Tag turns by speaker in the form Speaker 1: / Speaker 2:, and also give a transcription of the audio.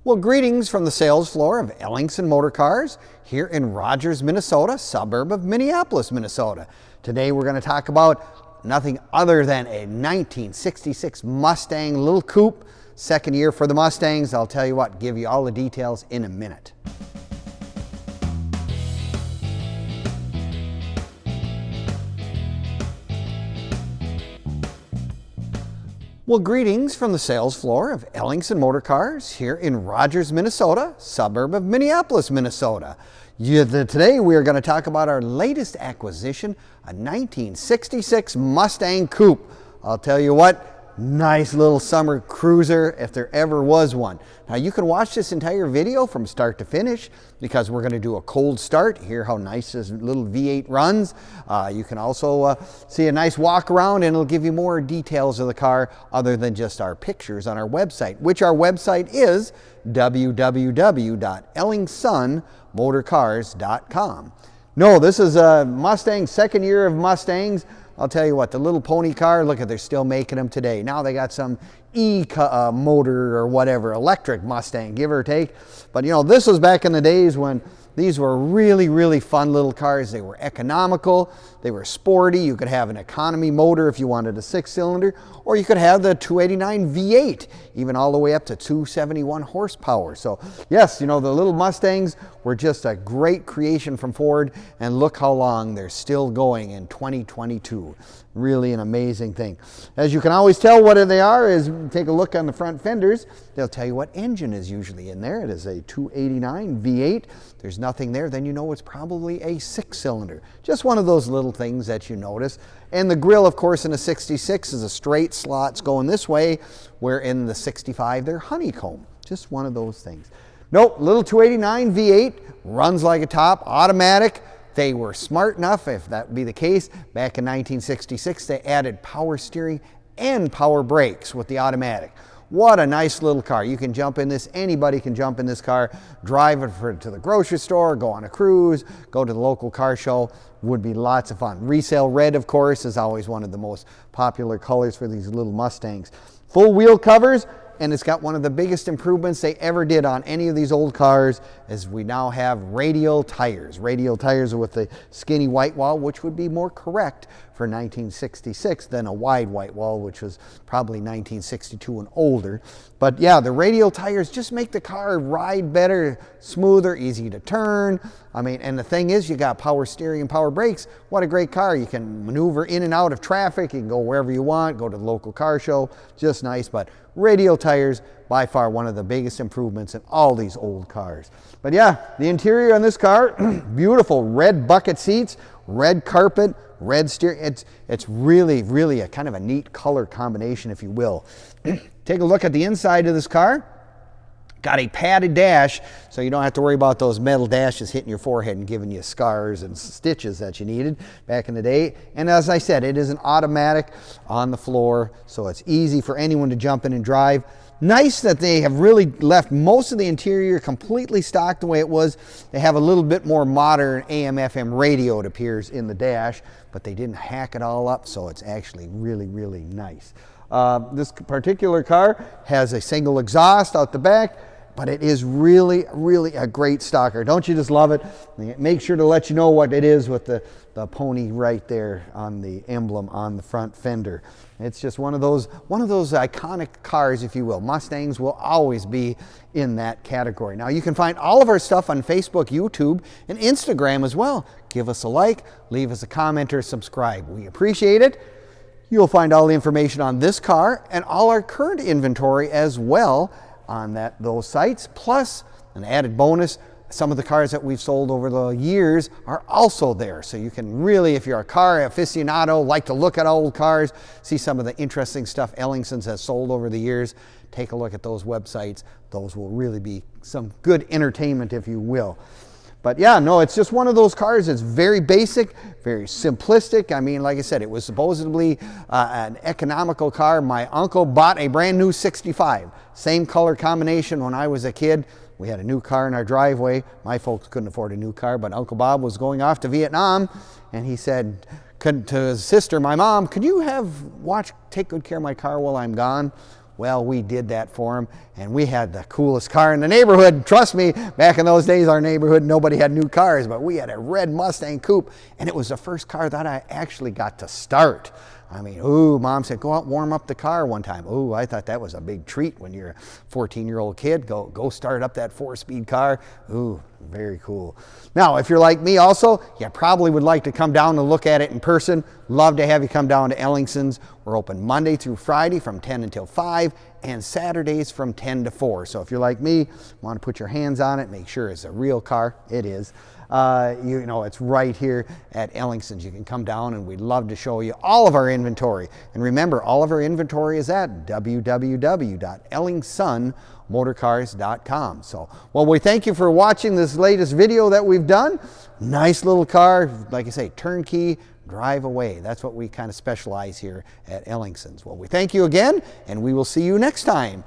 Speaker 1: Well, greetings from the sales floor of Ellingson Motorcars here in Rogers, Minnesota, suburb of Minneapolis, Minnesota. Today we're going to talk about nothing other than a 1966 Mustang little coupe, second year for the Mustangs. I'll tell you what, give you all the details in a minute. Well, greetings from the sales floor of Ellingson Motorcars here in Rogers, Minnesota, suburb of Minneapolis, Minnesota. Today we are going to talk about our latest acquisition, a 1966 Mustang Coupe. I'll tell you what, nice little summer cruiser if there ever was one. Now you can watch this entire video from start to finish because we're going to do a cold start, hear how nice this little V8 runs. You can also see a nice walk around, and it'll give you more details of the car other than just our pictures on our website, which our website is www.ellingsonmotorcars.com. No, this is a Mustang, second year of Mustangs. I'll tell you what, the little pony car, look at, they're still making them today. Now they got some motor or whatever, electric Mustang, give or take. But you know, this was back in the days when these were really, really fun little cars. They were economical, they were sporty. You could have an economy motor if you wanted a 6-cylinder, or you could have the 289 V8, even all the way up to 271 horsepower. So yes, you know, the little Mustangs were just a great creation from Ford, and look how long they're still going in 2022. Really an amazing thing. As you can always tell what they are is take a look on the front fenders. They'll tell you what engine is usually in there. It is a 289 V8. There's nothing there, then you know it's probably a 6-cylinder. Just one of those little things that you notice. And the grille, of course, in a 66 is a straight slots going this way, where in the 65 they're honeycomb. Just one of those things. Nope, little 289 V8, runs like a top, automatic. They were smart enough, if that be the case, back in 1966, they added power steering and power brakes with the automatic. What a nice little car. You can jump in this, anybody can jump in this car, drive it to the grocery store, go on a cruise, go to the local car show. Would be lots of fun. Resale red, of course, is always one of the most popular colors for these little Mustangs. Full wheel covers, and it's got one of the biggest improvements they ever did on any of these old cars, is we now have radial tires. Radial tires with the skinny white wall, which would be more correct for 1966 than a wide white wall, which was probably 1962 and older. But yeah, the radial tires just make the car ride better, smoother, easy to turn. I mean, and the thing is, you got power steering and power brakes. What a great car. You can maneuver in and out of traffic. You can go wherever you want, go to the local car show. Just nice. But radial tires, by far one of the biggest improvements in all these old cars. But yeah, the interior on this car, beautiful red bucket seats, red carpet, red steering. It's really, really a kind of a neat color combination, if you will. Take a look at the inside of this car. Got a padded dash, so you don't have to worry about those metal dashes hitting your forehead and giving you scars and stitches that you needed back in the day. And as I said, it is an automatic on the floor, so it's easy for anyone to jump in and drive. Nice that they have really left most of the interior completely stock the way it was. They have a little bit more modern AM/FM radio, it appears, in the dash, but they didn't hack it all up, so it's actually really, really nice. This particular car has a single exhaust out the back, but it is really, really a great stalker. Don't you just love it? Make sure to let you know what it is with the pony right there on the emblem on the front fender. It's just one of those iconic cars, if you will. Mustangs will always be in that category. Now you can find all of our stuff on Facebook, YouTube, and Instagram as well. Give us a like, leave us a comment, or subscribe. We appreciate it. You'll find all the information on this car and all our current inventory as well on those sites. Plus, an added bonus, some of the cars that we've sold over the years are also there. So you can really, if you're a car aficionado, like to look at old cars, see some of the interesting stuff Ellingson's has sold over the years, take a look at those websites. Those will really be some good entertainment, if you will. But yeah, no, it's just one of those cars. It's very basic, very simplistic. I mean, like I said, it was supposedly an economical car. My uncle bought a brand new 65. Same color combination when I was a kid. We had a new car in our driveway. My folks couldn't afford a new car, but Uncle Bob was going off to Vietnam, and he said to his sister, my mom, could you take good care of my car while I'm gone? Well, we did that for them, and we had the coolest car in the neighborhood. Trust me, back in those days, our neighborhood, nobody had new cars, but we had a red Mustang coupe, and it was the first car that I actually got to start. I mean, ooh, Mom said, go out and warm up the car one time. Ooh, I thought that was a big treat when you're a 14-year-old kid. Go start up that 4-speed car. Ooh, very cool. Now, if you're like me also, you probably would like to come down and look at it in person. Love to have you come down to Ellingson's. We're open Monday through Friday from 10 until 5 and Saturdays from 10 to 4. So if you're like me, want to put your hands on it, make sure it's a real car. It is. You know, it's right here at Ellingson's. You can come down and we'd love to show you all of our inventory. And remember, all of our inventory is at www.ellingsonmotorcars.com. So, well, we thank you for watching this latest video that we've done. Nice little car, like I say, turnkey, drive away. That's what we kind of specialize here at Ellingson's. Well, we thank you again, and we will see you next time